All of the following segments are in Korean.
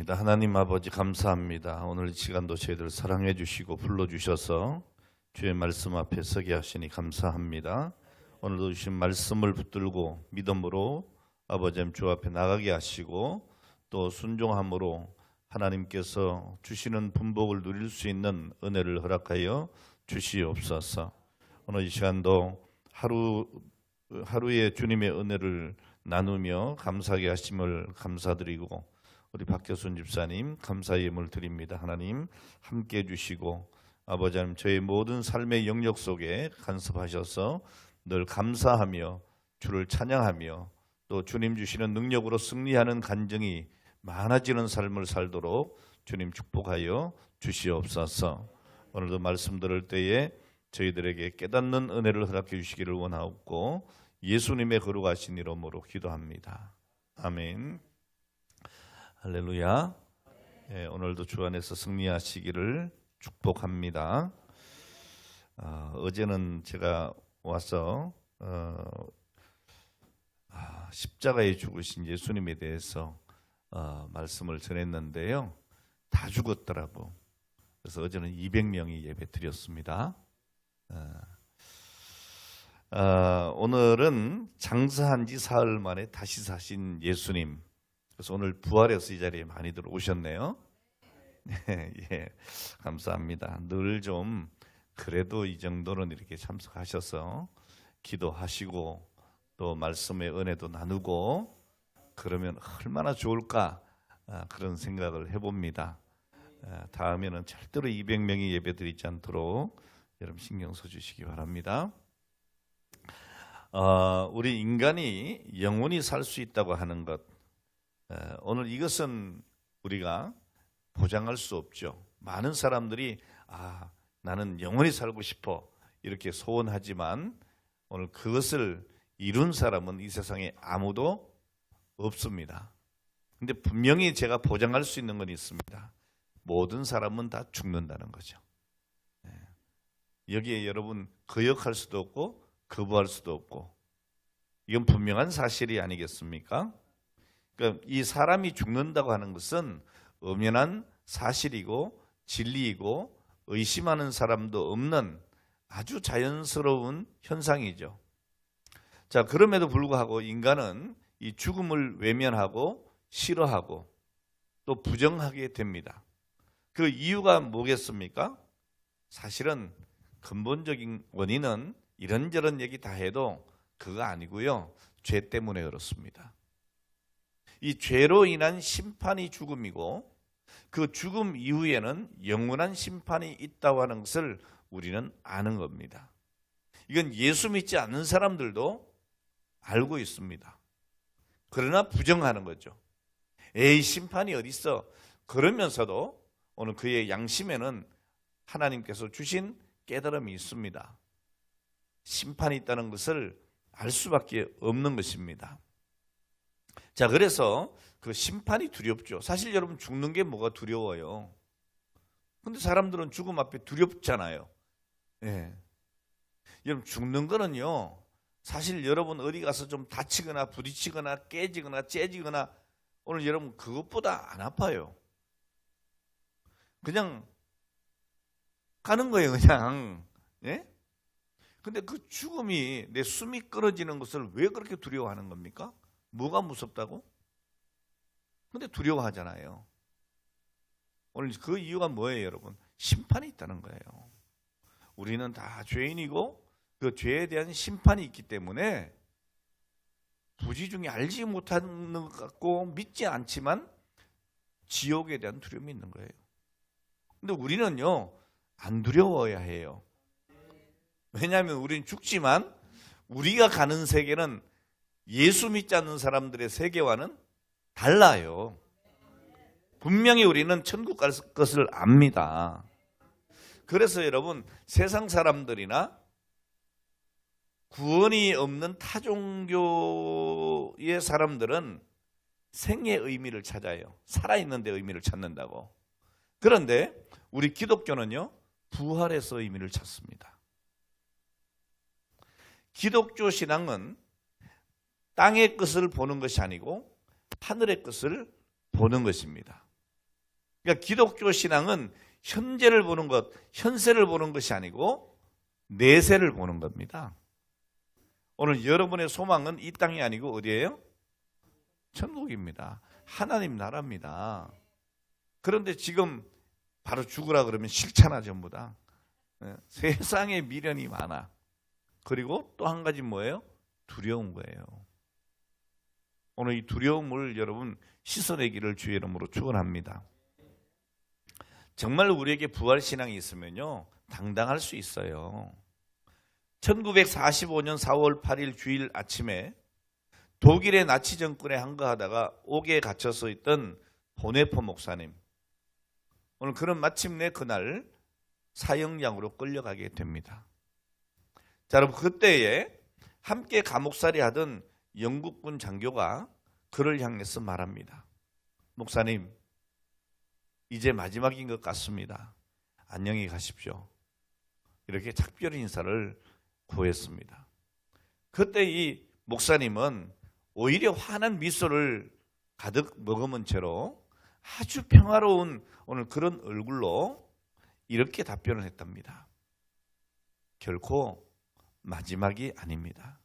기도하겠습니다. 하나님 아버지 감사합니다. 오늘 이 시간도 저희들 사랑해 주시고 불러주셔서 주의 말씀 앞에 서게 하시니 감사합니다. 오늘도 주신 말씀을 붙들고 믿음으로 아버지 주 앞에 나가게 하시고 또 순종함으로 하나님께서 주시는 분복을 누릴 수 있는 은혜를 허락하여 주시옵소서. 오늘 이 시간도 하루의 주님의 은혜를 나누며 감사하게 하심을 감사드리고 우리 박교순 집사님 감사의 예물 드립니다. 하나님 함께해 주시고 아버지 하나님 저희 모든 삶의 영역 속에 간섭하셔서 늘 감사하며 주를 찬양하며 또 주님 주시는 능력으로 승리하는 간증이 많아지는 삶을 살도록 주님 축복하여 주시옵소서. 오늘도 말씀 들을 때에 저희들에게 깨닫는 은혜를 허락해 주시기를 원하옵고 예수님의 거룩하신 이름으로 기도합니다. 아멘. 할렐루야. 오늘도 주 안에서 승리하시기를 축복합니다. 어제는 제가 와서 십자가에 죽으신 예수님에 대해서 말씀을 전했는데요. 다 죽었더라고. 그래서 어제는 200명이 예배 드렸습니다. 오늘은 장사한 지 사흘 만에 다시 사신 예수님. 그래서 오늘 부활해서 이 자리에 많이들 오셨네요. 예, 감사합니다. 늘 좀 그래도 이 정도는 이렇게 참석하셔서 기도하시고 또 말씀의 은혜도 나누고 그러면 얼마나 좋을까 그런 생각을 해봅니다. 다음에는 절대로 200명이 예배드리지 않도록 여러분 신경 써주시기 바랍니다. 우리 인간이 영원히 살 수 있다고 하는 것, 오늘 이것은 우리가 보장할 수 없죠. 많은 사람들이 나는 영원히 살고 싶어 이렇게 소원하지만 오늘 그것을 이룬 사람은 이 세상에 아무도 없습니다. 근데 분명히 제가 보장할 수 있는 건 있습니다. 모든 사람은 다 죽는다는 거죠. 여기에 여러분 거역할 수도 없고 거부할 수도 없고 이건 분명한 사실이 아니겠습니까? 그러니까 이 사람이 죽는다고 하는 것은 엄연한 사실이고 진리이고 의심하는 사람도 없는 아주 자연스러운 현상이죠. 자, 그럼에도 불구하고 인간은 이 죽음을 외면하고 싫어하고 또 부정하게 됩니다. 그 이유가 뭐겠습니까? 사실은 근본적인 원인은 이런저런 얘기 다 해도 그거 아니고요. 죄 때문에 그렇습니다. 이 죄로 인한 심판이 죽음이고 그 죽음 이후에는 영원한 심판이 있다고 하는 것을 우리는 아는 겁니다. 이건 예수 믿지 않는 사람들도 알고 있습니다. 그러나 부정하는 거죠. 에이, 심판이 어디 있어? 그러면서도 오늘 그의 양심에는 하나님께서 주신 깨달음이 있습니다. 심판이 있다는 것을 알 수밖에 없는 것입니다. 자, 그래서 그 심판이 두렵죠. 사실 여러분 죽는 게 뭐가 두려워요? 근데 사람들은 죽음 앞에 두렵잖아요. 예. 여러분 죽는 거는요. 사실 여러분 어디 가서 좀 다치거나 부딪히거나 깨지거나 째지거나 오늘 여러분 그것보다 안 아파요. 그냥 가는 거예요, 그냥. 예? 근데 그 죽음이 내 숨이 끊어지는 것을 왜 그렇게 두려워하는 겁니까? 뭐가 무섭다고? 근데 두려워하잖아요. 오늘 그 이유가 뭐예요, 여러분? 심판이 있다는 거예요. 우리는 다 죄인이고 그 죄에 대한 심판이 있기 때문에 부지 중에 알지 못하는 것 같고 믿지 않지만 지옥에 대한 두려움이 있는 거예요. 근데 우리는요, 안 두려워야 해요. 왜냐하면 우리는 죽지만 우리가 가는 세계는 예수 믿지 않는 사람들의 세계와는 달라요. 분명히 우리는 천국 갈 것을 압니다. 그래서 여러분 세상 사람들이나 구원이 없는 타종교의 사람들은 생의 의미를 찾아요. 살아있는 데 의미를 찾는다고. 그런데 우리 기독교는요, 부활에서 의미를 찾습니다. 기독교 신앙은 땅의 것을 보는 것이 아니고 하늘의 것을 보는 것입니다. 그러니까 기독교 신앙은 현재를 보는 것, 현세를 보는 것이 아니고 내세를 보는 겁니다. 오늘 여러분의 소망은 이 땅이 아니고 어디예요? 천국입니다. 하나님 나라입니다. 그런데 지금 바로 죽으라 그러면 싫잖아, 전부 다. 세상에 미련이 많아. 그리고 또 한 가지 뭐예요? 두려운 거예요. 오늘 이 두려움을 여러분 씻어내기를 주의 이름으로 축원합니다. 정말 우리에게 부활신앙이 있으면요 당당할 수 있어요. 1945년 4월 8일 주일 아침에 독일의 나치 정권에 항거하다가 옥에 갇혀서 있던 보네포 목사님, 오늘 그런 마침내 그날 사형장으로 끌려가게 됩니다. 자, 여러분 그때에 함께 감옥살이 하던 영국군 장교가 그를 향해서 말합니다. 목사님, 이제 마지막인 것 같습니다. 안녕히 가십시오. 이렇게 작별 인사를 구했습니다. 그때 이 목사님은 오히려 환한 미소를 가득 머금은 채로 아주 평화로운 오늘 그런 얼굴로 이렇게 답변을 했답니다. 결코 마지막이 아닙니다.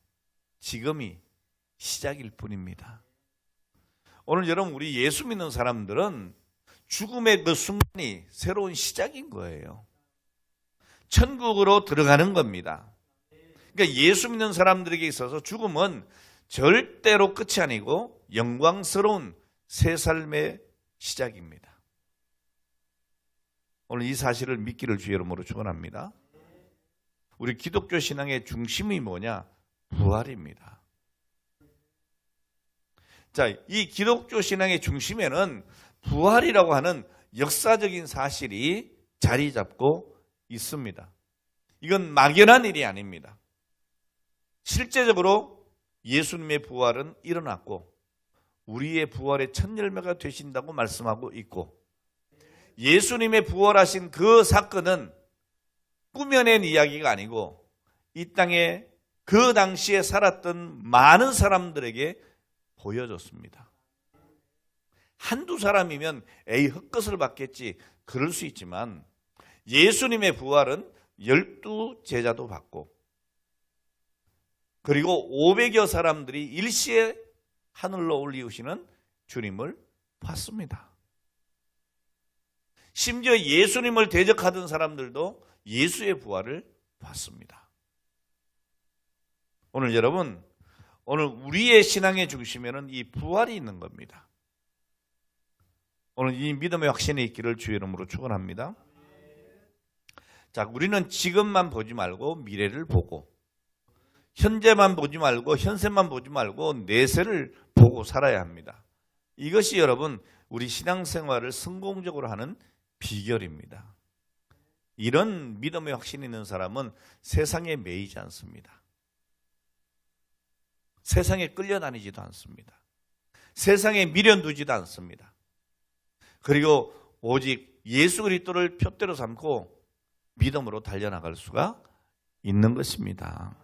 지금이 시작일 뿐입니다. 오늘 여러분 우리 예수 믿는 사람들은 죽음의 그 순간이 새로운 시작인 거예요. 천국으로 들어가는 겁니다. 그러니까 예수 믿는 사람들에게 있어서 죽음은 절대로 끝이 아니고 영광스러운 새 삶의 시작입니다. 오늘 이 사실을 믿기를 주의 이름으로 축원합니다. 우리 기독교 신앙의 중심이 뭐냐? 부활입니다. 자, 이 기독교 신앙의 중심에는 부활이라고 하는 역사적인 사실이 자리 잡고 있습니다. 이건 막연한 일이 아닙니다. 실제적으로 예수님의 부활은 일어났고 우리의 부활의 첫 열매가 되신다고 말씀하고 있고, 예수님의 부활하신 그 사건은 꾸며낸 이야기가 아니고 이 땅에 그 당시에 살았던 많은 사람들에게 보여줬습니다. 한두 사람이면 에이 헛것을 받겠지 그럴 수 있지만 예수님의 부활은 12제자도 받고 그리고 500여 사람들이 일시에 하늘로 올리우시는 주님을 봤습니다. 심지어 예수님을 대적하던 사람들도 예수의 부활을 봤습니다. 오늘 여러분, 오늘 우리의 신앙의 중심에는 이 부활이 있는 겁니다. 오늘 이 믿음의 확신이 있기를 주의 이름으로 축원합니다. 자, 우리는 지금만 보지 말고 미래를 보고, 현재만 보지 말고 현세만 보지 말고 내세를 보고 살아야 합니다. 이것이 여러분 우리 신앙생활을 성공적으로 하는 비결입니다. 이런 믿음의 확신이 있는 사람은 세상에 매이지 않습니다. 세상에 끌려다니지도 않습니다. 세상에 미련 두지도 않습니다. 그리고 오직 예수 그리스도를 표대로 삼고 믿음으로 달려나갈 수가 있는 것입니다.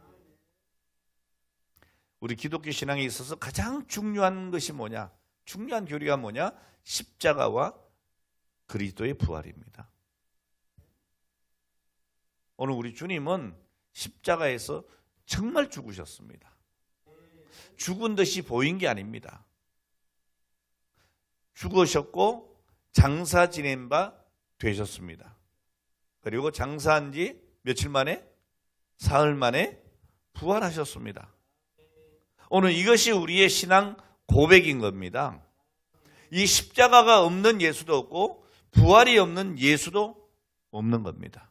우리 기독교 신앙에 있어서 가장 중요한 것이 뭐냐? 중요한 교리가 뭐냐? 십자가와 그리스도의 부활입니다. 오늘 우리 주님은 십자가에서 정말 죽으셨습니다. 죽은 듯이 보인 게 아닙니다. 죽으셨고 장사 지낸 바 되셨습니다. 그리고 장사한 지 며칠 만에? 사흘 만에 부활하셨습니다. 오늘 이것이 우리의 신앙 고백인 겁니다. 이 십자가가 없는 예수도 없고 부활이 없는 예수도 없는 겁니다.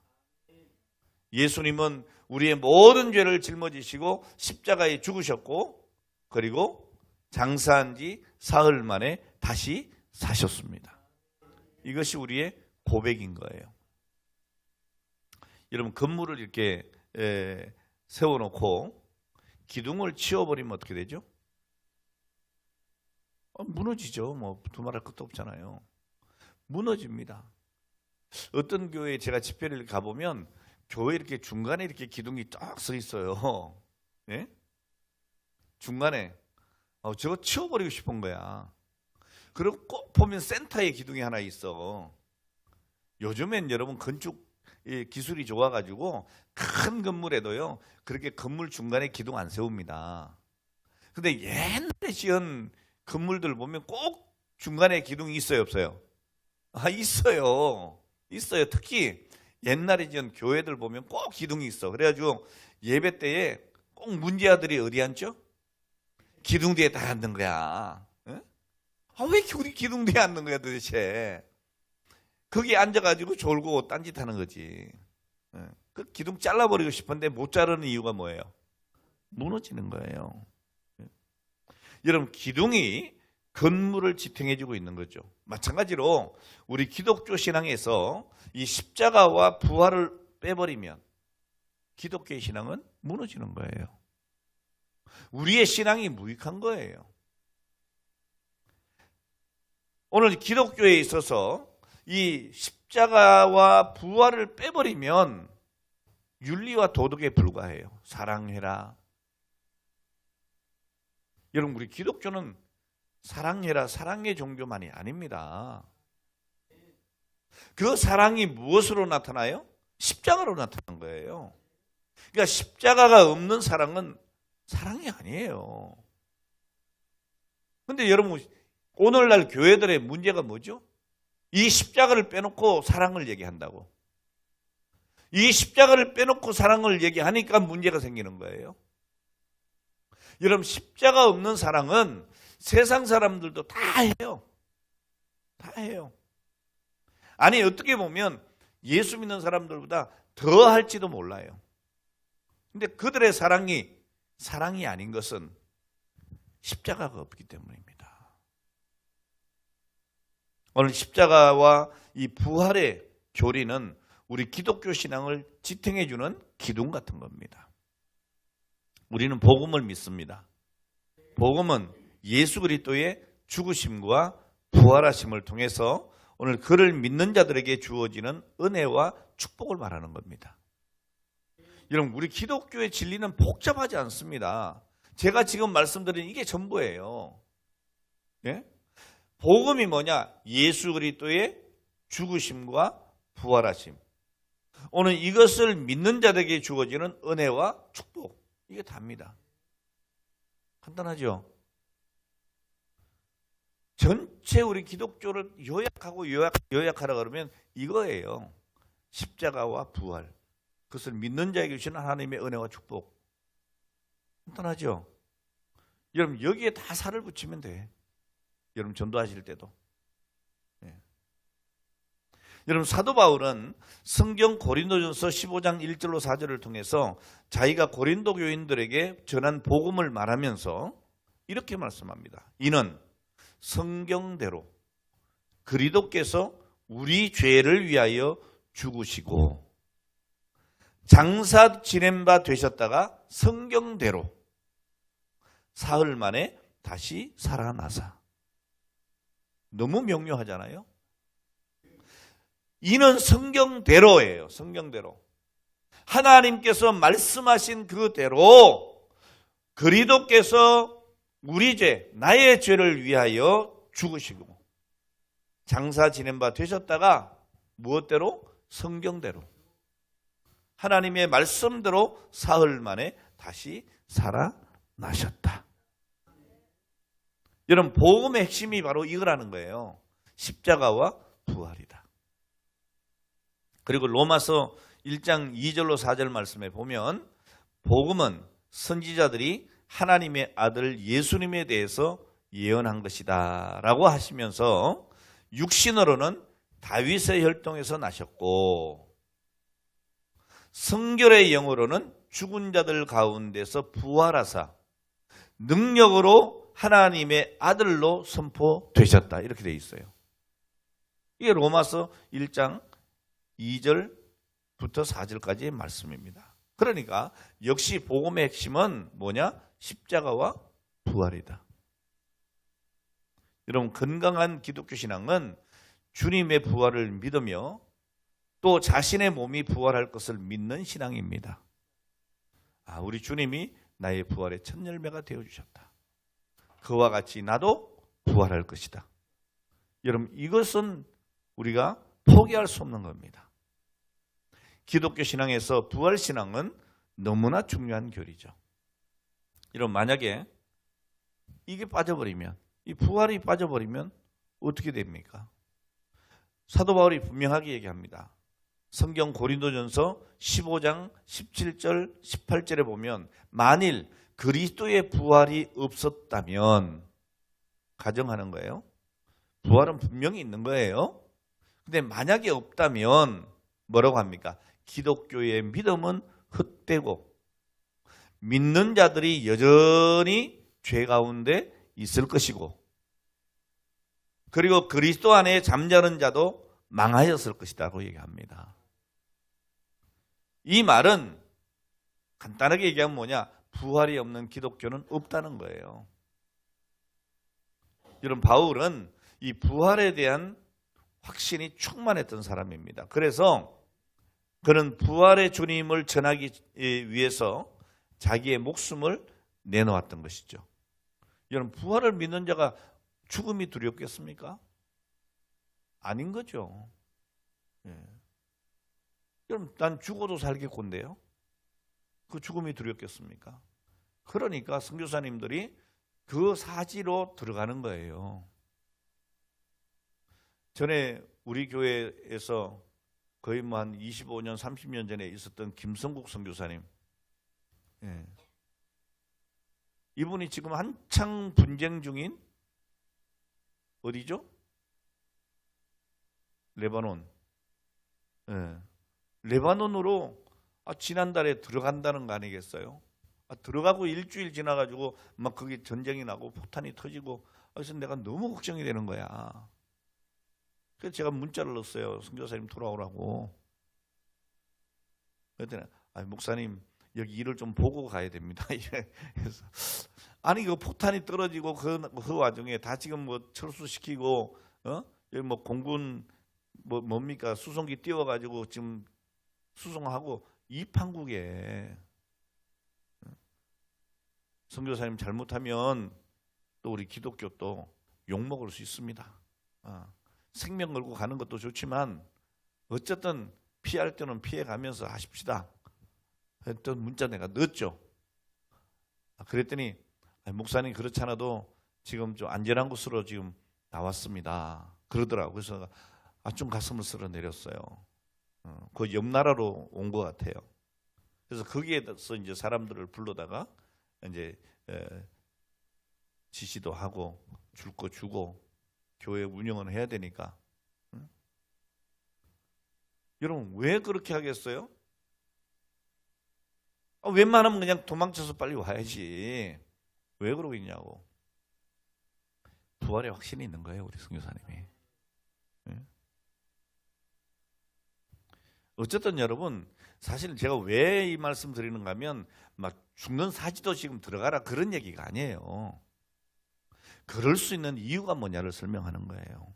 예수님은 우리의 모든 죄를 짊어지시고 십자가에 죽으셨고 그리고 장사한 지 사흘 만에 다시 사셨습니다. 이것이 우리의 고백인 거예요. 여러분 건물을 이렇게 세워놓고 기둥을 치워버리면 어떻게 되죠? 무너지죠. 뭐 두말할 것도 없잖아요. 무너집니다. 어떤 교회에 제가 집회를 가보면 교회 이렇게 중간에 이렇게 기둥이 쫙 서 있어요. 네? 중간에 저거 치워버리고 싶은 거야. 그리고 꼭 보면 센터에 기둥이 하나 있어. 요즘엔 여러분 건축 기술이 좋아가지고 큰 건물에도요 그렇게 건물 중간에 기둥 안 세웁니다. 근데 옛날에 지은 건물들 보면 꼭 중간에 기둥이 있어요, 없어요? 아, 있어요. 있어요. 특히 옛날에 지은 교회들 보면 꼭 기둥이 있어. 그래가지고 예배 때에 꼭 문제아들이 어디 앉죠? 기둥 뒤에 다 앉는 거야. 응? 아, 왜 우리 기둥 뒤에 앉는 거야 도대체? 거기 앉아가지고 졸고 딴짓하는 거지. 응. 그 기둥 잘라버리고 싶은데 못 자르는 이유가 뭐예요? 무너지는 거예요. 응. 여러분, 기둥이 건물을 지탱해주고 있는 거죠. 마찬가지로 우리 기독교 신앙에서 이 십자가와 부활을 빼버리면 기독교의 신앙은 무너지는 거예요. 우리의 신앙이 무익한 거예요. 오늘 기독교에 있어서 이 십자가와 부활을 빼버리면 윤리와 도덕에 불과해요. 사랑해라. 여러분, 우리 기독교는 사랑해라, 사랑의 종교만이 아닙니다. 그 사랑이 무엇으로 나타나요? 십자가로 나타난 거예요. 그러니까 십자가가 없는 사랑은 사랑이 아니에요. 그런데 여러분, 오늘날 교회들의 문제가 뭐죠? 이 십자가를 빼놓고 사랑을 얘기한다고. 이 십자가를 빼놓고 사랑을 얘기하니까 문제가 생기는 거예요. 여러분, 십자가 없는 사랑은 세상 사람들도 다 해요. 다 해요. 아니, 어떻게 보면 예수 믿는 사람들보다 더 할지도 몰라요. 근데 그들의 사랑이 아닌 것은 십자가가 없기 때문입니다. 오늘 십자가와 이 부활의 교리는 우리 기독교 신앙을 지탱해주는 기둥 같은 겁니다. 우리는 복음을 믿습니다. 복음은 예수 그리스도의 죽으심과 부활하심을 통해서 오늘 그를 믿는 자들에게 주어지는 은혜와 축복을 말하는 겁니다. 여러분, 우리 기독교의 진리는 복잡하지 않습니다. 제가 지금 말씀드린 이게 전부예요. 예? 복음이 뭐냐? 예수 그리스도의 죽으심과 부활하심. 오늘 이것을 믿는 자들에게 주어지는 은혜와 축복. 이게 답니다. 간단하죠? 전체 우리 기독교를 요약하라 그러면 이거예요. 십자가와 부활. 그것을 믿는 자에게 주시는 하나님의 은혜와 축복. 간단하죠? 여러분, 여기에 다 살을 붙이면 돼. 여러분, 전도하실 때도. 네. 여러분, 사도 바울은 성경 고린도전서 15장 1절로 4절을 통해서 자기가 고린도 교인들에게 전한 복음을 말하면서 이렇게 말씀합니다. 이는 성경대로 그리스도께서 우리 죄를 위하여 죽으시고 장사 지낸 바 되셨다가 성경대로 사흘 만에 다시 살아나사. 너무 명료하잖아요. 이는 성경대로예요. 성경대로. 하나님께서 말씀하신 그대로 그리스도께서 우리 죄, 나의 죄를 위하여 죽으시고 장사 지낸 바 되셨다가 무엇대로? 성경대로. 하나님의 말씀대로 사흘 만에 다시 살아나셨다. 여러분, 복음의 핵심이 바로 이거라는 거예요. 십자가와 부활이다. 그리고 로마서 1장 2절로 4절 말씀에 보면 복음은 선지자들이 하나님의 아들 예수님에 대해서 예언한 것이다 라고 하시면서 육신으로는 다윗의 혈통에서 나셨고 성결의 영으로는 죽은 자들 가운데서 부활하사 능력으로 하나님의 아들로 선포되셨다. 이렇게 되어 있어요. 이게 로마서 1장 2절부터 4절까지의 말씀입니다. 그러니까 역시 복음의 핵심은 뭐냐? 십자가와 부활이다. 여러분, 건강한 기독교 신앙은 주님의 부활을 믿으며 또 자신의 몸이 부활할 것을 믿는 신앙입니다. 아, 우리 주님이 나의 부활의 첫 열매가 되어주셨다. 그와 같이 나도 부활할 것이다. 여러분, 이것은 우리가 포기할 수 없는 겁니다. 기독교 신앙에서 부활 신앙은 너무나 중요한 교리죠. 여러분, 만약에 이게 빠져버리면, 이 부활이 빠져버리면 어떻게 됩니까? 사도 바울이 분명하게 얘기합니다. 성경 고린도전서 15장 17절 18절에 보면 만일 그리스도의 부활이 없었다면, 가정하는 거예요. 부활은 분명히 있는 거예요. 근데 만약에 없다면 뭐라고 합니까? 기독교의 믿음은 헛되고 믿는 자들이 여전히 죄 가운데 있을 것이고, 그리고 그리스도 안에 잠자는 자도 망하였을 것이라고 얘기합니다. 이 말은 간단하게 얘기하면 뭐냐? 부활이 없는 기독교는 없다는 거예요. 여러분, 바울은 이 부활에 대한 확신이 충만했던 사람입니다. 그래서 그는 부활의 주님을 전하기 위해서 자기의 목숨을 내놓았던 것이죠. 여러분, 부활을 믿는 자가 죽음이 두렵겠습니까? 아닌 거죠. 예. 여러분, 난 죽어도 살겠건데요. 그 죽음이 두렵겠습니까? 그러니까 선교사님들이 그 사지로 들어가는 거예요. 전에 우리 교회에서 거의 뭐 한 25년, 30년 전에 있었던 김성국 선교사님. 예. 이분이 지금 한창 분쟁 중인 어디죠? 레바논. 예. 레바논으로 지난달에 들어간다는 거 아니겠어요? 들어가고 일주일 지나가지고 막 거기 전쟁이 나고 폭탄이 터지고, 그래서 내가 너무 걱정이 되는 거야. 그래서 제가 문자를 넣었어요. 선교사님 돌아오라고. 그랬더니 목사님 여기 일을 좀 보고 가야 됩니다. 그래서 아니 그 폭탄이 떨어지고 그 와중에 다 지금 뭐 철수시키고 여기 뭐 공군 뭡니까 수송기 띄워가지고 지금 수송하고 이 판국에 선교사님 잘못하면 또 우리 기독교 또 욕먹을 수 있습니다. 생명 걸고 가는 것도 좋지만 어쨌든 피할 때는 피해가면서 하십시다 했던 문자 내가 넣었죠. 그랬더니 목사님 그렇지 않아도 지금 좀 안전한 곳으로 지금 나왔습니다 그러더라고요. 그래서 좀 가슴을 쓸어 내렸어요. 그 옆 나라로 온 것 같아요. 그래서 거기에서 이제 사람들을 불러다가 이제 지시도 하고 줄 거 주고 교회 운영은 해야 되니까. 여러분 왜 그렇게 하겠어요? 웬만하면 그냥 도망쳐서 빨리 와야지. 왜 그러고 있냐고. 부활의 확신이 있는 거예요, 우리 선교사님이. 어쨌든 여러분, 사실 제가 왜 이 말씀 드리는가 하면 막 죽는 사지도 지금 들어가라 그런 얘기가 아니에요. 그럴 수 있는 이유가 뭐냐를 설명하는 거예요.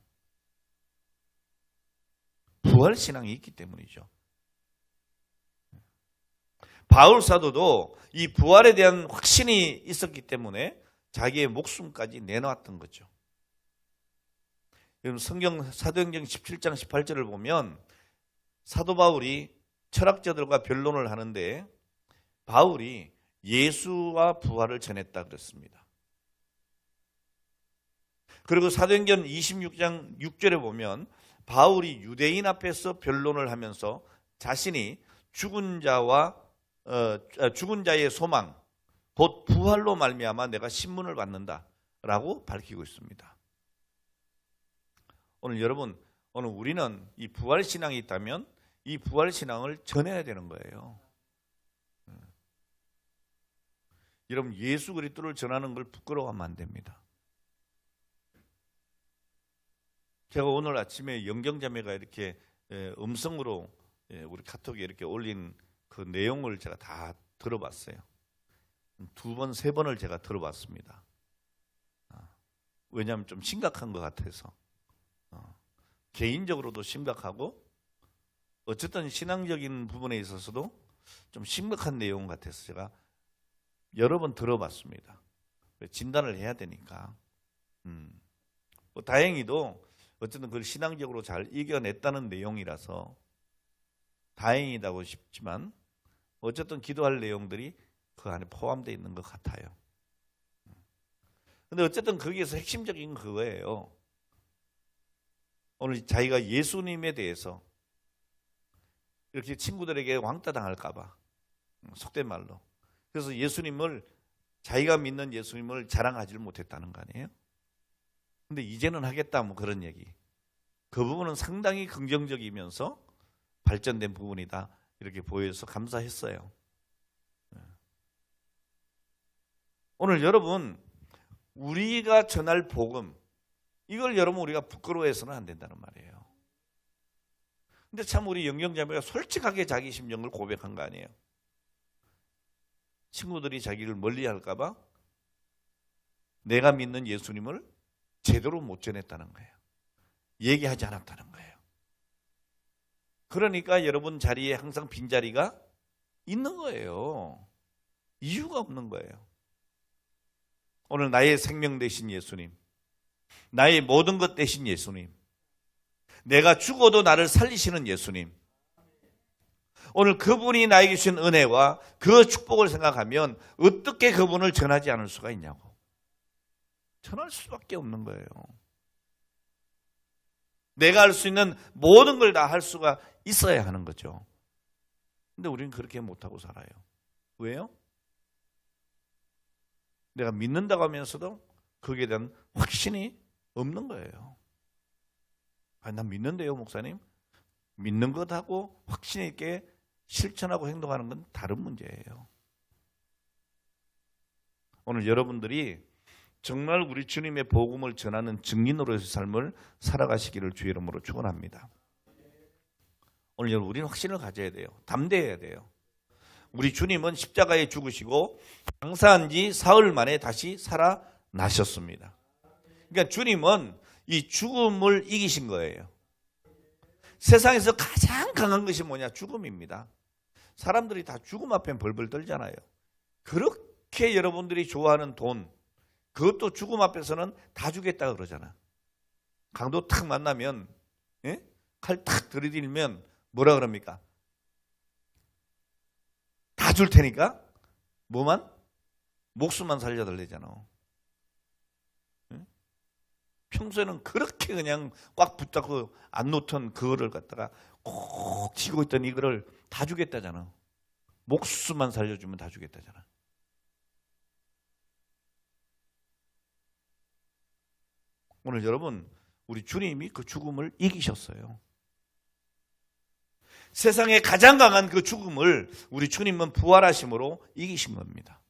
부활 신앙이 있기 때문이죠. 바울 사도도 이 부활에 대한 확신이 있었기 때문에 자기의 목숨까지 내놓았던 거죠. 여러분 성경 사도행전 17장 18절을 보면 사도 바울이 철학자들과 변론을 하는데 바울이 예수와 부활을 전했다 그랬습니다. 그리고 사도행전 26장 6절에 보면 바울이 유대인 앞에서 변론을 하면서 자신이 죽은 자의 소망 곧 부활로 말미암아 내가 신문을 받는다라고 밝히고 있습니다. 오늘 여러분, 오늘 우리는 이 부활 신앙이 있다면 이 부활 신앙을 전해야 되는 거예요. 여러분 예수 그리스도를 전하는 걸 부끄러워하면 안 됩니다. 제가 오늘 아침에 영경자매가 이렇게 음성으로 우리 카톡에 이렇게 올린 그 내용을 제가 다 들어봤어요. 2번, 3번을 제가 들어봤습니다. 왜냐하면 좀 심각한 것 같아서. 개인적으로도 심각하고 어쨌든 신앙적인 부분에 있어서도 좀 심각한 내용 같아서 제가 여러 번 들어봤습니다. 진단을 해야 되니까. 다행히도 어쨌든 그걸 신앙적으로 잘 이겨냈다는 내용이라서 다행이라고 싶지만 어쨌든 기도할 내용들이 그 안에 포함되어 있는 것 같아요. 근데 어쨌든 거기에서 핵심적인 그거예요. 오늘 자기가 예수님에 대해서 이렇게 친구들에게 왕따 당할까 봐, 속된 말로. 그래서 예수님을, 자기가 믿는 예수님을 자랑하지를 못했다는 거 아니에요? 근데 이제는 하겠다, 뭐 그런 얘기. 그 부분은 상당히 긍정적이면서 발전된 부분이다, 이렇게 보여서 감사했어요. 오늘 여러분, 우리가 전할 복음, 이걸 여러분 우리가 부끄러워해서는 안 된다는 말이에요. 근데 참 우리 영경자매가 솔직하게 자기 심정을 고백한 거 아니에요. 친구들이 자기를 멀리할까 봐 내가 믿는 예수님을 제대로 못 전했다는 거예요. 얘기하지 않았다는 거예요. 그러니까 여러분 자리에 항상 빈자리가 있는 거예요. 이유가 없는 거예요. 오늘 나의 생명 되신 예수님, 나의 모든 것 되신 예수님, 내가 죽어도 나를 살리시는 예수님, 오늘 그분이 나에게 주신 은혜와 그 축복을 생각하면 어떻게 그분을 전하지 않을 수가 있냐고. 전할 수밖에 없는 거예요. 내가 할 수 있는 모든 걸 다 할 수가 있어야 하는 거죠. 근데 우리는 그렇게 못하고 살아요. 왜요? 내가 믿는다고 하면서도 거기에 대한 확신이 없는 거예요. 난 믿는데요, 목사님. 믿는 것하고 확신 있게 실천하고 행동하는 건 다른 문제예요. 오늘 여러분들이 정말 우리 주님의 복음을 전하는 증인으로서의 삶을 살아가시기를 주의 이름으로 축원합니다. 오늘 여러분, 우리는 확신을 가져야 돼요. 담대해야 돼요. 우리 주님은 십자가에 죽으시고 장사한 지 사흘 만에 다시 살아나셨습니다. 그러니까 주님은 이 죽음을 이기신 거예요. 세상에서 가장 강한 것이 뭐냐? 죽음입니다. 사람들이 다 죽음 앞에 벌벌 떨잖아요. 그렇게 여러분들이 좋아하는 돈, 그것도 죽음 앞에서는 다 주겠다 그러잖아. 강도 탁 만나면, 칼 탁 들이밀면 뭐라 그럽니까? 다 줄 테니까 뭐만? 목숨만 살려달래잖아. 평소에는 그렇게 그냥 꽉 붙잡고 안 놓던 그거를 갖다가 꼭 쥐고 있던 이거를 다 주겠다잖아. 목숨만 살려주면 다 주겠다잖아. 오늘 여러분, 우리 주님이 그 죽음을 이기셨어요. 세상에 가장 강한 그 죽음을 우리 주님은 부활하심으로 이기신 겁니다.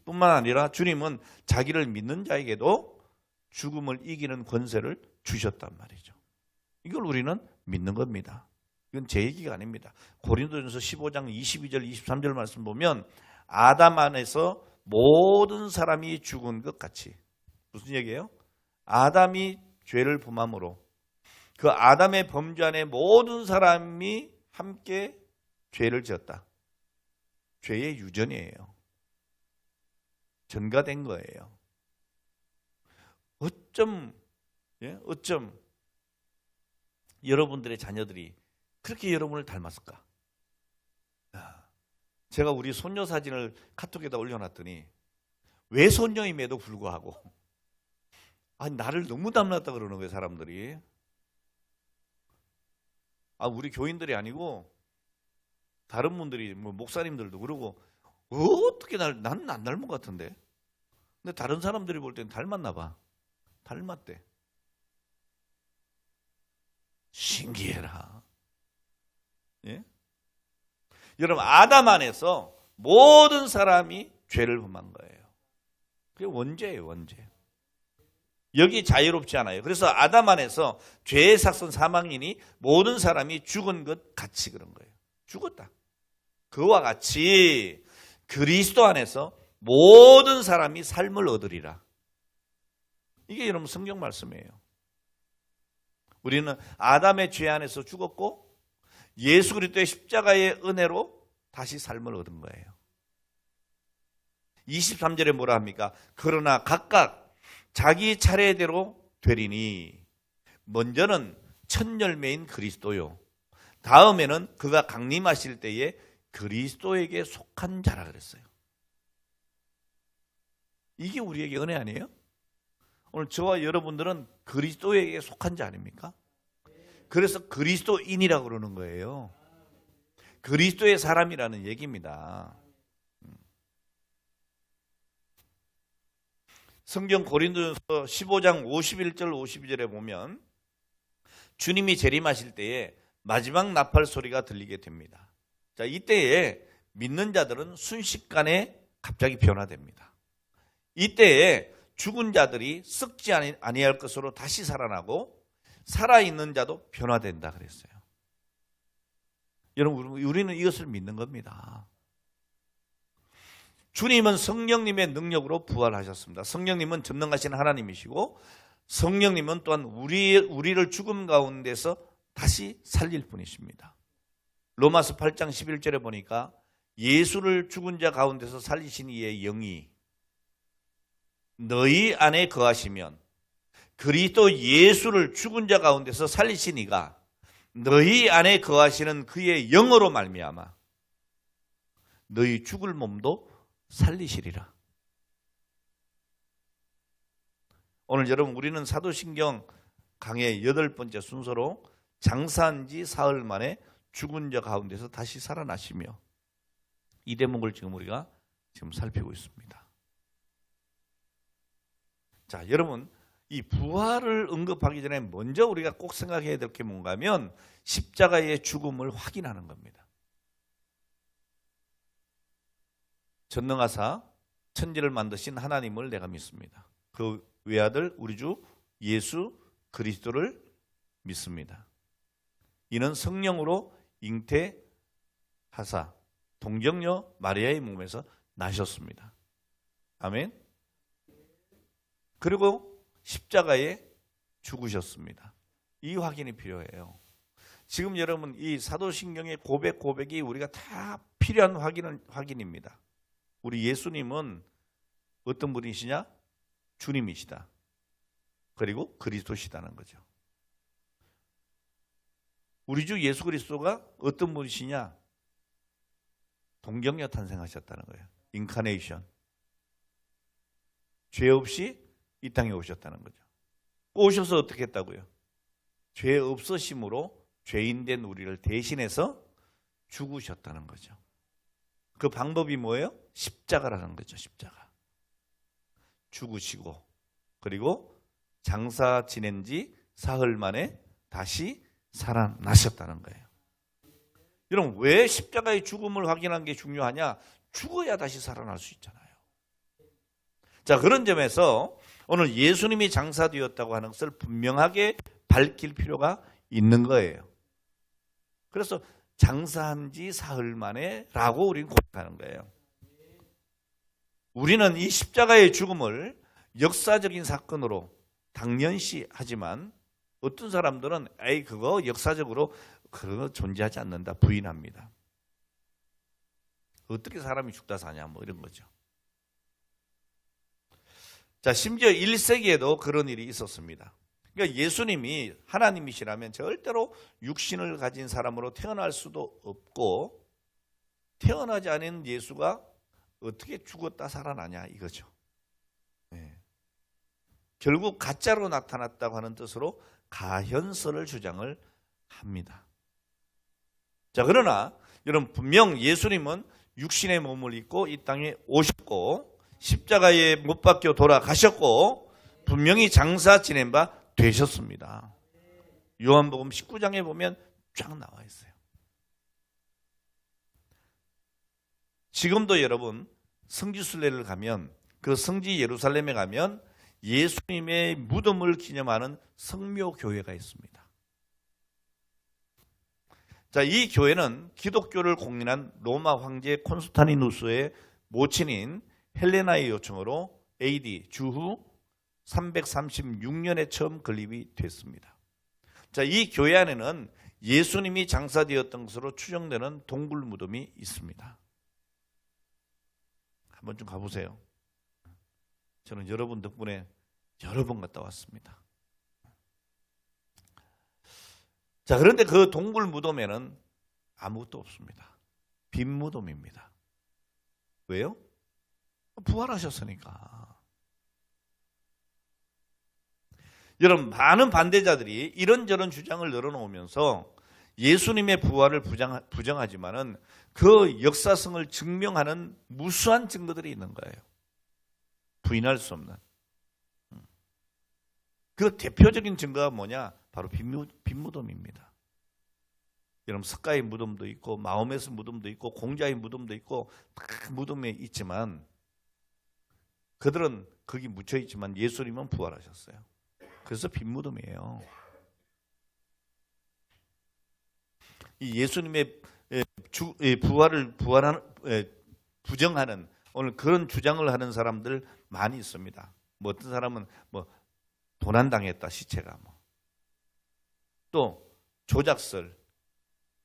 뿐만 아니라 주님은 자기를 믿는 자에게도 죽음을 이기는 권세를 주셨단 말이죠. 이걸 우리는 믿는 겁니다. 이건 제 얘기가 아닙니다. 고린도전서 15장 22절 23절 말씀 보면 아담 안에서 모든 사람이 죽은 것 같이, 무슨 얘기예요? 아담이 죄를 범함으로 그 아담의 범죄 안에 모든 사람이 함께 죄를 지었다. 죄의 유전이에요. 전가된 거예요. 어쩜 여러분들의 자녀들이 그렇게 여러분을 닮았을까? 제가 우리 손녀 사진을 카톡에다 올려놨더니 외손녀임에도 불구하고 나를 너무 닮았다 그러는 거예요, 사람들이. 우리 교인들이 아니고 다른 분들이, 뭐 목사님들도 그러고, 어떻게 나는 안 닮은 것 같은데. 근데 다른 사람들이 볼 때는 닮았나 봐. 닮았대. 신기해라. 예? 여러분, 아담 안에서 모든 사람이 죄를 범한 거예요. 그게 원죄예요, 원죄. 여기 자유롭지 않아요. 그래서 아담 안에서 죄의 삭선 사망이니 모든 사람이 죽은 것 같이 그런 거예요. 죽었다. 그와 같이 그리스도 안에서 모든 사람이 삶을 얻으리라. 이게 여러분 성경 말씀이에요. 우리는 아담의 죄 안에서 죽었고 예수 그리스도의 십자가의 은혜로 다시 삶을 얻은 거예요. 23절에 뭐라 합니까? 그러나 각각 자기 차례대로 되리니 먼저는 첫 열매인 그리스도요. 다음에는 그가 강림하실 때에 그리스도에게 속한 자라 그랬어요. 이게 우리에게 은혜 아니에요? 오늘 저와 여러분들은 그리스도에게 속한 자 아닙니까? 그래서 그리스도인이라고 그러는 거예요. 그리스도의 사람이라는 얘기입니다. 성경 고린도전서 15장 51절 52절에 보면 주님이 재림하실 때에 마지막 나팔 소리가 들리게 됩니다. 자, 이때에 믿는 자들은 순식간에 갑자기 변화됩니다. 이때에 죽은 자들이 썩지 아니할 것으로 다시 살아나고 살아있는 자도 변화된다 그랬어요. 여러분, 우리는 이것을 믿는 겁니다. 주님은 성령님의 능력으로 부활하셨습니다. 성령님은 전능하신 하나님이시고 성령님은 또한 우리를 죽음 가운데서 다시 살릴 분이십니다. 로마서 8장 11절에 보니까 예수를 죽은 자 가운데서 살리신 이의 영이 너희 안에 거하시면 그리스도 예수를 죽은 자 가운데서 살리신 이가 너희 안에 거하시는 그의 영으로 말미암아 너희 죽을 몸도 살리시리라. 오늘 여러분 우리는 사도신경 강의 8번째 순서로 장사한 지 사흘 만에 죽은 자 가운데서 다시 살아나시며 이 대목을 지금 우리가 살피고 있습니다. 자, 여러분 이 부활을 언급하기 전에 먼저 우리가 꼭 생각해야 될 게 뭔가 하면 십자가의 죽음을 확인하는 겁니다. 전능하사 천지를 만드신 하나님을 내가 믿습니다. 그 외아들 우리 주 예수 그리스도를 믿습니다. 이는 성령으로 잉태하사 동정녀 마리아의 몸에서 나셨습니다. 아멘. 그리고 십자가에 죽으셨습니다. 이 확인이 필요해요. 지금 여러분 이 사도신경의 고백이 우리가 다 필요한 확인입니다. 우리 예수님은 어떤 분이시냐? 주님이시다. 그리고 그리스도시다는 거죠. 우리 주 예수 그리스도가 어떤 분이시냐? 동정녀 탄생하셨다는 거예요. 인카네이션. 죄 없이 이 땅에 오셨다는 거죠. 오셔서 어떻게 했다고요? 죄 없으심으로 죄인된 우리를 대신해서 죽으셨다는 거죠. 그 방법이 뭐예요? 십자가라는 거죠. 십자가. 죽으시고 그리고 장사 지낸 지 사흘 만에 다시 살아나셨다는 거예요. 여러분 왜 십자가의 죽음을 확인하는 게 중요하냐? 죽어야 다시 살아날 수 있잖아요. 자, 그런 점에서 오늘 예수님이 장사되었다고 하는 것을 분명하게 밝힐 필요가 있는 거예요. 그래서 장사한 지 사흘 만에 라고 우리는 고백하는 거예요. 우리는 이 십자가의 죽음을 역사적인 사건으로 당연시 하지만 어떤 사람들은 그거 역사적으로 그거 존재하지 않는다 부인합니다. 어떻게 사람이 죽다 사냐 뭐 이런 거죠. 자, 심지어 1세기에도 그런 일이 있었습니다. 그러니까 예수님이 하나님이시라면 절대로 육신을 가진 사람으로 태어날 수도 없고 태어나지 않은 예수가 어떻게 죽었다 살아나냐 이거죠. 네. 결국 가짜로 나타났다고 하는 뜻으로 가현설을 주장을 합니다. 자, 그러나 여러분 분명 예수님은 육신의 몸을 입고 이 땅에 오셨고 십자가에 못 박혀 돌아가셨고 분명히 장사 지낸 바 되셨습니다. 요한복음 19장에 보면 쫙 나와 있어요. 지금도 여러분 성지순례를 가면 그 성지 예루살렘에 가면 예수님의 무덤을 기념하는 성묘교회가 있습니다. 자, 이 교회는 기독교를 공인한 로마 황제 콘스탄티누스의 모친인 헬레나의 요청으로 AD 주후 336년에 처음 건립이 됐습니다. 자, 이 교회 안에는 예수님이 장사되었던 것으로 추정되는 동굴 무덤이 있습니다. 한번 좀 가보세요. 저는 여러분 덕분에 여러 번 갔다 왔습니다. 자, 그런데 그 동굴 무덤에는 아무것도 없습니다. 빈 무덤입니다. 왜요? 부활하셨으니까. 여러분, 많은 반대자들이 이런저런 주장을 늘어놓으면서 예수님의 부활을 부정하지만은 그 역사성을 증명하는 무수한 증거들이 있는 거예요. 부인할 수 없는. 그 대표적인 증거가 뭐냐? 바로 빈무덤입니다. 여러분, 스가의 무덤도 있고 마호메스 무덤도 있고 공자의 무덤도 있고 다 무덤에 있지만 그들은 거기 묻혀 있지만 예수님은 부활하셨어요. 그래서 빈무덤이에요. 이 예수님의 부활을 부정하는 오늘 그런 주장을 하는 사람들 많이 있습니다. 뭐 어떤 사람은 뭐 도난당했다 시체가 또 조작설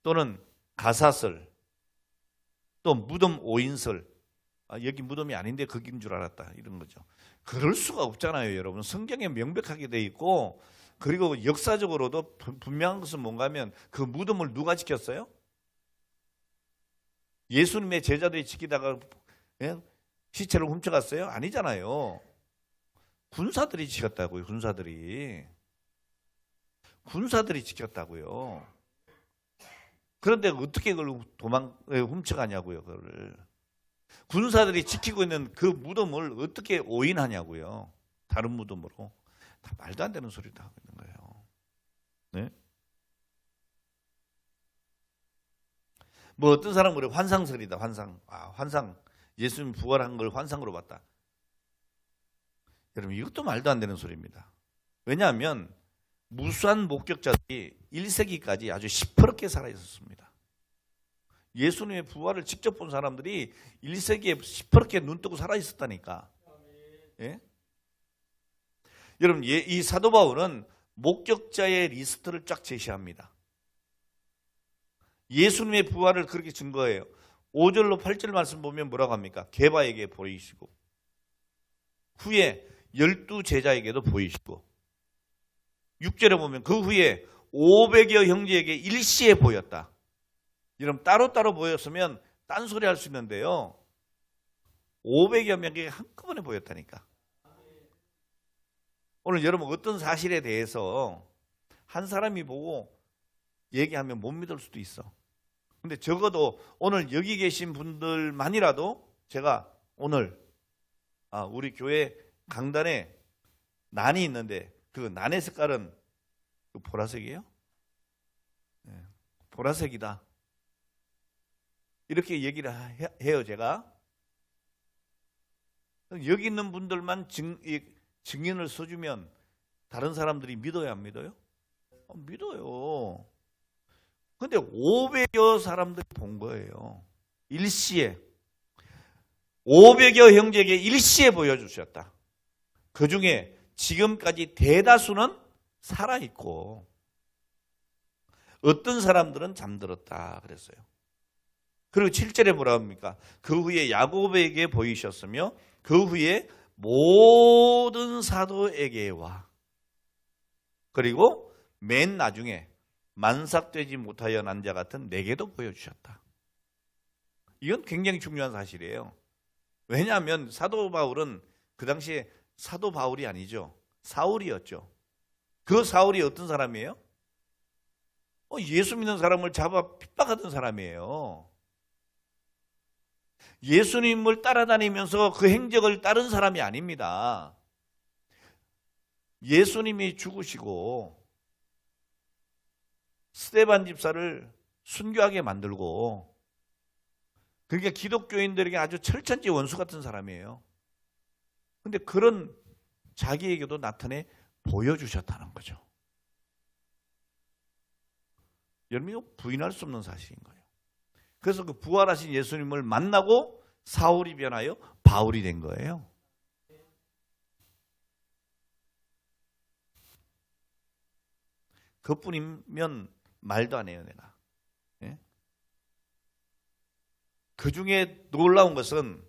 또는 가사설 또 무덤 오인설 여기 무덤이 아닌데 거긴 줄 알았다 이런 거죠. 그럴 수가 없잖아요, 여러분. 성경에 명백하게 돼 있고 그리고 역사적으로도 분명한 것은 뭔가 하면 그 무덤을 누가 지켰어요? 예수님의 제자들이 지키다가 시체를 훔쳐갔어요? 아니잖아요. 군사들이 지켰다고요. 군사들이 지켰다고요. 그런데 어떻게 그걸 훔쳐가냐고요. 그걸. 군사들이 지키고 있는 그 무덤을 어떻게 오인하냐고요. 다른 무덤으로. 다 말도 안 되는 소리를 하고 있는 거예요. 네? 뭐 어떤 사람은 그래 환상설이다. 환상. 예수님 부활한 걸 환상으로 봤다. 여러분 이것도 말도 안 되는 소리입니다. 왜냐하면 무수한 목격자들이 1세기까지 아주 시퍼렇게 살아 있었습니다. 예수님의 부활을 직접 본 사람들이 1세기에 시퍼렇게 눈 뜨고 살아 있었다니까. 예? 여러분 이 사도 바울은 목격자의 리스트를 쫙 제시합니다. 예수님의 부활을 그렇게 증거해요. 5절로 8절 말씀 보면 뭐라고 합니까? 게바에게 보이시고 후에 12제자에게도 보이시고 6절에 보면 그 후에 500여 형제에게 일시에 보였다. 여러분 따로따로 보였으면 딴소리 할 수 있는데요. 500여 명에게 한꺼번에 보였다니까. 오늘 여러분 어떤 사실에 대해서 한 사람이 보고 얘기하면 못 믿을 수도 있어. 근데 적어도 오늘 여기 계신 분들만이라도 제가 오늘 우리 교회 강단에 난이 있는데 그 난의 색깔은 보라색이에요? 네, 보라색이다. 이렇게 얘기를 해요, 제가. 여기 있는 분들만 증인을 써주면 다른 사람들이 믿어요, 안 믿어요? 믿어요. 근데 500여 사람들이 본 거예요. 일시에. 500여 형제에게 일시에 보여주셨다. 그 중에 지금까지 대다수는 살아있고 어떤 사람들은 잠들었다 그랬어요. 그리고 7절에 뭐라 합니까? 그 후에 야곱에게 보이셨으며 그 후에 모든 사도에게와 그리고 맨 나중에 만삭되지 못하여 난 자 같은 내게도 보여주셨다. 이건 굉장히 중요한 사실이에요. 왜냐하면 사도 바울은 그 당시에 사도 바울이 아니죠. 사울이었죠. 그 사울이 어떤 사람이에요? 예수 믿는 사람을 잡아 핍박하던 사람이에요. 예수님을 따라다니면서 그 행적을 따른 사람이 아닙니다. 예수님이 죽으시고 스데반 집사를 순교하게 만들고 그러니까 기독교인들에게 아주 철천지 원수 같은 사람이에요. 그런데 그런 자기에게도 나타내 보여주셨다는 거죠. 여러분 이거 부인할 수 없는 사실인 거예요. 그래서 그 부활하신 예수님을 만나고 사울이 변하여 바울이 된 거예요. 그뿐이면 말도 안 해요, 내가. 예? 그 중에 놀라운 것은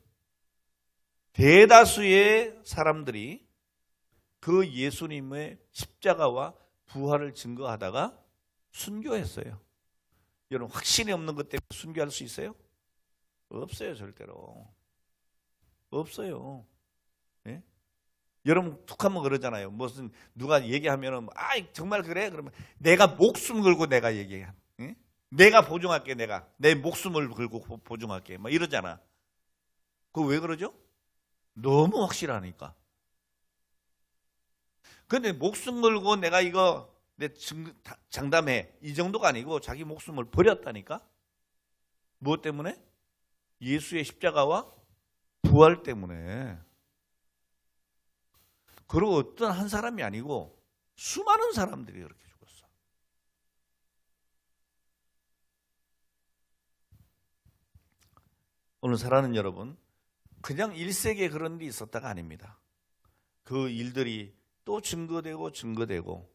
대다수의 사람들이 그 예수님의 십자가와 부활을 증거하다가 순교했어요. 여러분 확신이 없는 것 때문에 순교할 수 있어요? 없어요. 절대로. 없어요. 예? 여러분 툭하면 그러잖아요. 무슨 누가 얘기하면은 정말 그래? 그러면 내가 목숨 걸고 내가 얘기해. 예? 내가 보증할게. 내가 내 목숨을 걸고 보증할게. 막 이러잖아. 그거 왜 그러죠? 너무 확실하니까. 근데 목숨 걸고 내가 이거 내 장담해. 이 정도가 아니고 자기 목숨을 버렸다니까? 무엇 때문에? 예수의 십자가와 부활 때문에. 그리고 어떤 한 사람이 아니고 수많은 사람들이 그렇게 죽었어. 오늘 사랑하는 여러분, 그냥 일세기에 그런 일이 있었다가 아닙니다. 그 일들이 또 증거되고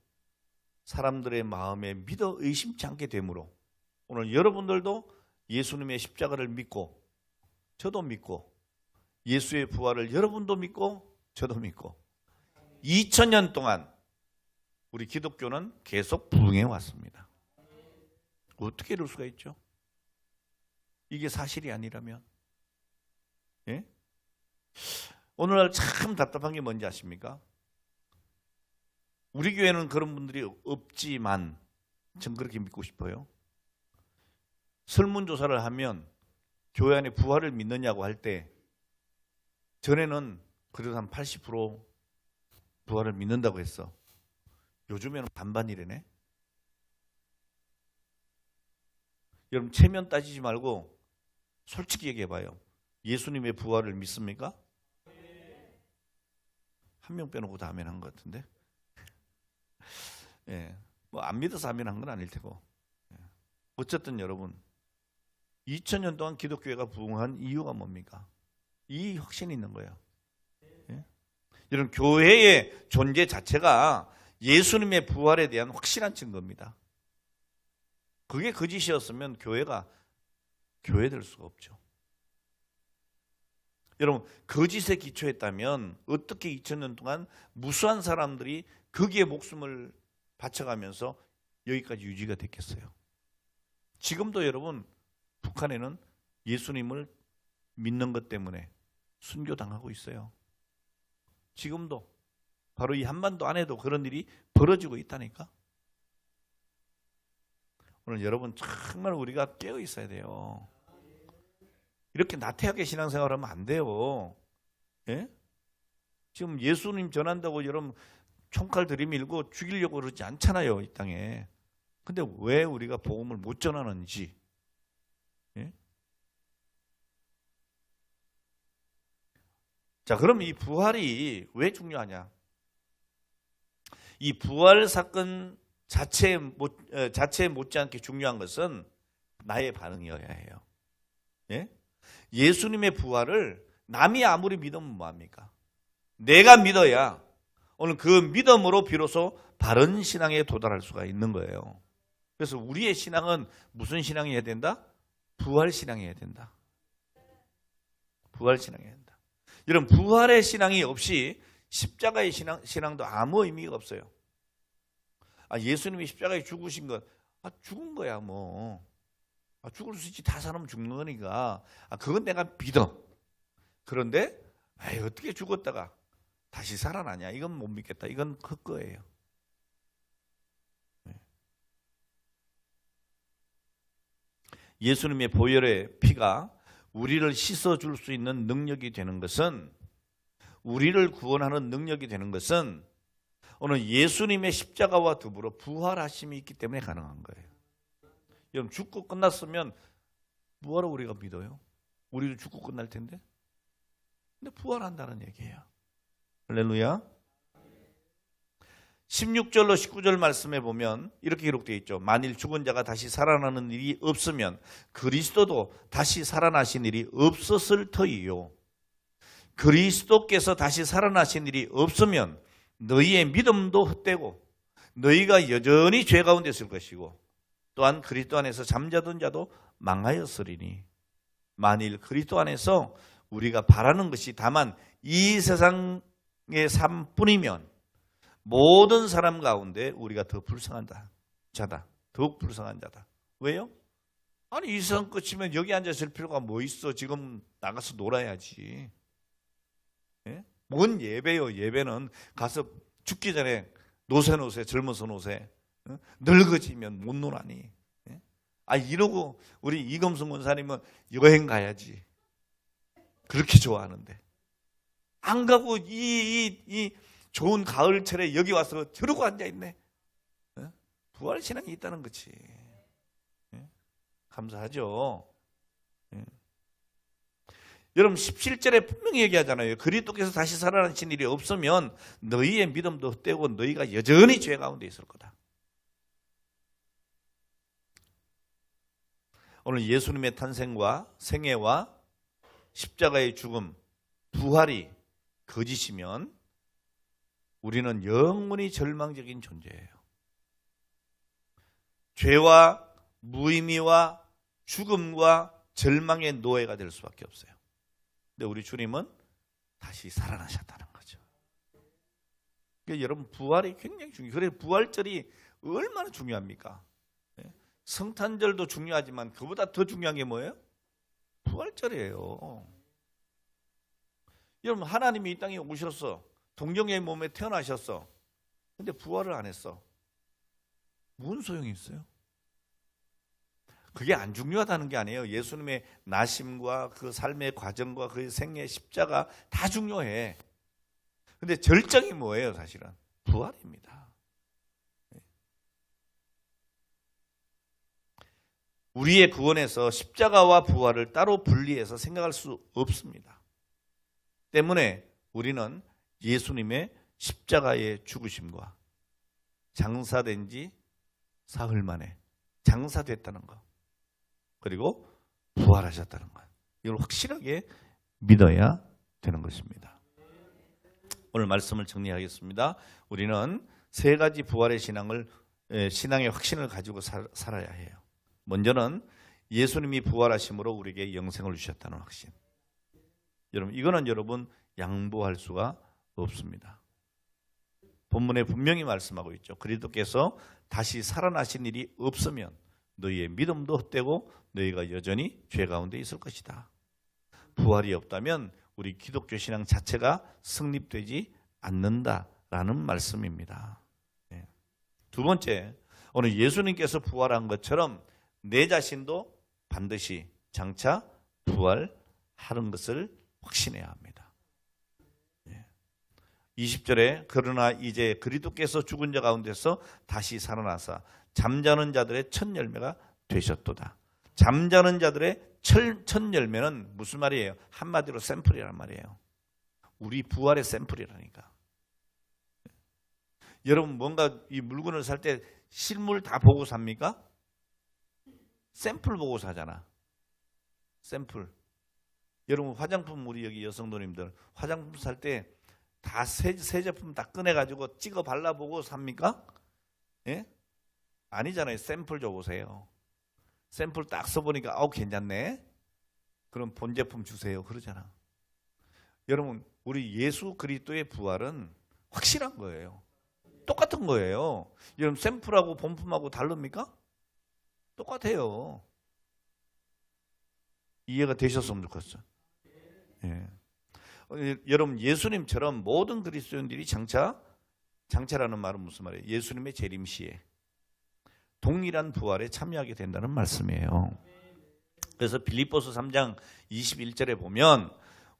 사람들의 마음에 믿어 의심치 않게 되므로 오늘 여러분들도 예수님의 십자가를 믿고 저도 믿고 예수의 부활을 여러분도 믿고 저도 믿고 2000년 동안 우리 기독교는 계속 부흥해 왔습니다. 어떻게 이럴 수가 있죠? 이게 사실이 아니라면. 예? 오늘날 참 답답한 게 뭔지 아십니까? 우리 교회는 그런 분들이 없지만 전 그렇게 믿고 싶어요. 설문조사를 하면 교회 안에 부활을 믿느냐고 할 때 전에는 그래도 한 80% 부활을 믿는다고 했어. 요즘에는 반반이래네. 여러분 체면 따지지 말고 솔직히 얘기해봐요. 예수님의 부활을 믿습니까? 한 명 빼놓고 다 아멘한 것 같은데. 예, 뭐 안 믿어서 아멘한 건 아닐 테고. 어쨌든 여러분 2000년 동안 기독교회가 부흥한 이유가 뭡니까? 이 확신이 있는 거예요. 예? 이런 교회의 존재 자체가 예수님의 부활에 대한 확실한 증거입니다. 그게 거짓이었으면 교회가 교회될 수가 없죠. 여러분 거짓에 기초했다면 어떻게 2000년 동안 무수한 사람들이 거기에 목숨을 바쳐가면서 여기까지 유지가 됐겠어요. 지금도 여러분 북한에는 예수님을 믿는 것 때문에 순교당하고 있어요. 지금도 바로 이 한반도 안에도 그런 일이 벌어지고 있다니까. 오늘 여러분 정말 우리가 깨어 있어야 돼요. 이렇게 나태하게 신앙생활하면 안 돼요. 예? 지금 예수님 전한다고 여러분 총칼 들이밀고 죽이려고 그러지 않잖아요, 이 땅에. 근데 왜 우리가 복음을 못 전하는지. 예? 자, 그럼 이 부활이 왜 중요하냐? 이 부활 사건 자체에 못지않게 중요한 것은 나의 반응이어야 해요. 예? 예수님의 부활을 남이 아무리 믿으면 뭐합니까? 내가 믿어야 오늘 그 믿음으로 비로소 바른 신앙에 도달할 수가 있는 거예요. 그래서 우리의 신앙은 무슨 신앙이어야 된다? 부활 신앙이어야 된다. 부활 신앙이어야 된다. 여러분 부활의 신앙이 없이 십자가의 신앙도 아무 의미가 없어요. 예수님이 십자가에 죽으신 것, 죽은 거야 뭐. 죽을 수 있지. 다 사람 죽는 거니까. 그건 내가 믿어. 그런데 어떻게 죽었다가 다시 살아나냐? 이건 못 믿겠다. 이건 헛거예요. 예수님의 보혈의 피가 우리를 씻어줄 수 있는 능력이 되는 것은, 우리를 구원하는 능력이 되는 것은 오늘 예수님의 십자가와 더불어 부활하심이 있기 때문에 가능한 거예요. 여러분 죽고 끝났으면 뭐하러 우리가 믿어요? 우리도 죽고 끝날 텐데. 근데 부활한다는 얘기예요. 할렐루야. 16절로 19절 말씀에 보면 이렇게 기록되어 있죠. 만일 죽은 자가 다시 살아나는 일이 없으면 그리스도도 다시 살아나신 일이 없었을 터이요. 그리스도께서 다시 살아나신 일이 없으면 너희의 믿음도 헛되고 너희가 여전히 죄 가운데 있을 것이고 또한 그리스도 안에서 잠자던 자도 망하였으리니 만일 그리스도 안에서 우리가 바라는 것이 다만 이 세상의 삶뿐이면 모든 사람 가운데 우리가 더 불쌍한 자다. 더욱 불쌍한 자다. 왜요? 아니 이 세상 끝이면 여기 앉아 있을 필요가 뭐 있어. 지금 나가서 놀아야지. 예? 뭔 예배요. 예배는 가서 죽기 전에 노세 젊어서 노세. 늙어지면 못 노라니. 예? 아 이러고 우리 이검순 권사님은 여행 가야지. 그렇게 좋아하는데 안 가고 이 좋은 가을철에 여기 와서 저러고 앉아있네. 부활신앙이 있다는 거지. 감사하죠. 여러분 17절에 분명히 얘기하잖아요. 그리스도께서 다시 살아나신 일이 없으면 너희의 믿음도 헛되고 너희가 여전히 죄 가운데 있을 거다. 오늘 예수님의 탄생과 생애와 십자가의 죽음, 부활이 거짓이면 우리는 영원히 절망적인 존재예요. 죄와 무의미와 죽음과 절망의 노예가 될 수밖에 없어요. 근데 우리 주님은 다시 살아나셨다는 거죠. 그러니까 여러분 부활이 굉장히 중요해요. 그래서 부활절이 얼마나 중요합니까? 성탄절도 중요하지만 그보다 더 중요한 게 뭐예요? 부활절이에요. 여러분 하나님이 이 땅에 오셨어. 동정의 몸에 태어나셨어. 근데 부활을 안 했어. 무슨 소용이 있어요? 그게 안 중요하다는 게 아니에요. 예수님의 나심과 그 삶의 과정과 그 생애 십자가 다 중요해. 근데 절정이 뭐예요 사실은? 부활입니다. 우리의 구원에서 십자가와 부활을 따로 분리해서 생각할 수 없습니다. 때문에 우리는 예수님의 십자가의 죽으심과 장사된 지 사흘 만에 장사됐다는 것, 그리고 부활하셨다는 것, 이걸 확실하게 믿어야 되는 것입니다. 오늘 말씀을 정리하겠습니다. 우리는 세 가지 부활의 신앙의 확신을 가지고 살아야 해요. 먼저는 예수님이 부활하심으로 우리에게 영생을 주셨다는 확신. 여러분 이거는 여러분 양보할 수가 없습니다. 본문에 분명히 말씀하고 있죠. 그리스도께서 다시 살아나신 일이 없으면 너희의 믿음도 헛되고 너희가 여전히 죄 가운데 있을 것이다. 부활이 없다면 우리 기독교 신앙 자체가 성립되지 않는다라는 말씀입니다. 두 번째, 오늘 예수님께서 부활한 것처럼 내 자신도 반드시 장차 부활하는 것을 확신해야 합니다. 20절에 그러나 이제 그리스도께서 죽은 자 가운데서 다시 살아나사 잠자는 자들의 첫 열매가 되셨도다. 잠자는 자들의 첫 열매는 무슨 말이에요? 한마디로 샘플이란 말이에요. 우리 부활의 샘플이라니까. 여러분 뭔가 이 물건을 살 때 실물 다 보고 삽니까? 샘플 보고 사잖아. 샘플. 여러분 화장품 우리 여기 여성도님들 화장품 살 때 다 새 제품 다 꺼내가지고 찍어 발라보고 삽니까? 예? 아니잖아요. 샘플 줘보세요. 샘플 딱 써보니까 괜찮네. 그럼 본 제품 주세요. 그러잖아. 여러분 우리 예수 그리스도의 부활은 확실한 거예요. 똑같은 거예요. 여러분 샘플하고 본품하고 다릅니까? 똑같아요. 이해가 되셨으면 좋겠어요. 예. 여러분 예수님처럼 모든 그리스도인들이 장차라는 말은 무슨 말이에요? 예수님의 재림시에 동일한 부활에 참여하게 된다는 말씀이에요. 그래서 빌립보서 3장 21절에 보면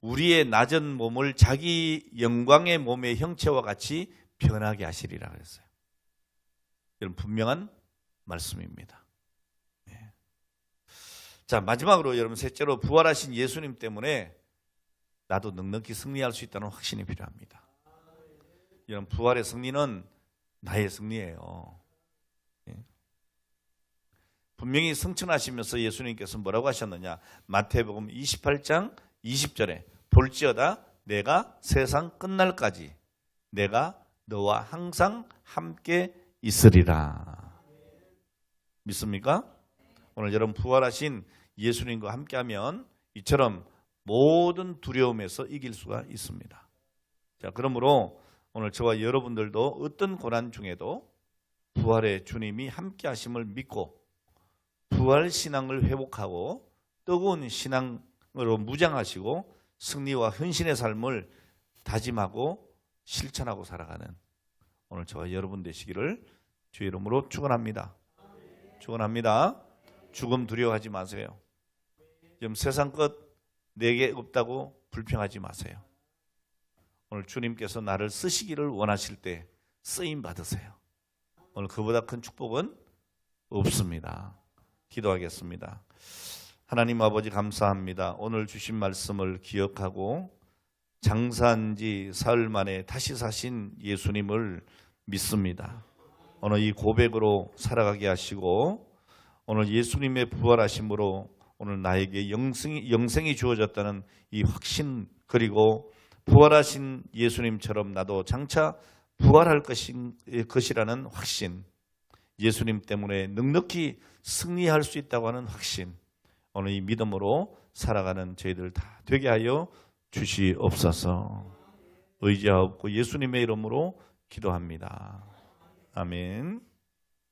우리의 낮은 몸을 자기 영광의 몸의 형체와 같이 변하게 하시리라 그랬어요. 이런 분명한 말씀입니다. 자, 마지막으로 여러분 셋째로 부활하신 예수님 때문에 나도 넉넉히 승리할 수 있다는 확신이 필요합니다. 여러분 부활의 승리는 나의 승리예요. 분명히 승천하시면서 예수님께서 뭐라고 하셨느냐? 마태복음 28장 20절에 볼지어다 내가 세상 끝날까지 내가 너와 항상 함께 있으리라. 믿습니까? 오늘 여러분 부활하신 예수님과 함께하면 이처럼 모든 두려움에서 이길 수가 있습니다. 자, 그러므로 오늘 저와 여러분들도 어떤 고난 중에도 부활의 주님이 함께 하심을 믿고 부활 신앙을 회복하고 뜨거운 신앙으로 무장하시고 승리와 헌신의 삶을 다짐하고 실천하고 살아가는 오늘 저와 여러분 되시기를 주의 이름으로 축원합니다. 축원합니다. 죽음 두려워하지 마세요. 지금 세상 것 내게 없다고 불평하지 마세요. 오늘 주님께서 나를 쓰시기를 원하실 때 쓰임 받으세요. 오늘 그보다 큰 축복은 없습니다. 기도하겠습니다. 하나님 아버지 감사합니다. 오늘 주신 말씀을 기억하고 장사한 지 사흘 만에 다시 사신 예수님을 믿습니다. 오늘 이 고백으로 살아가게 하시고 오늘 예수님의 부활하심으로 오늘 나에게 영생이 주어졌다는 이 확신, 그리고 부활하신 예수님처럼 나도 장차 부활할 것이라는 확신, 예수님 때문에 넉넉히 승리할 수 있다고 하는 확신, 오늘 이 믿음으로 살아가는 저희들 다 되게 하여 주시옵소서. 의지하옵고 예수님의 이름으로 기도합니다. 아멘.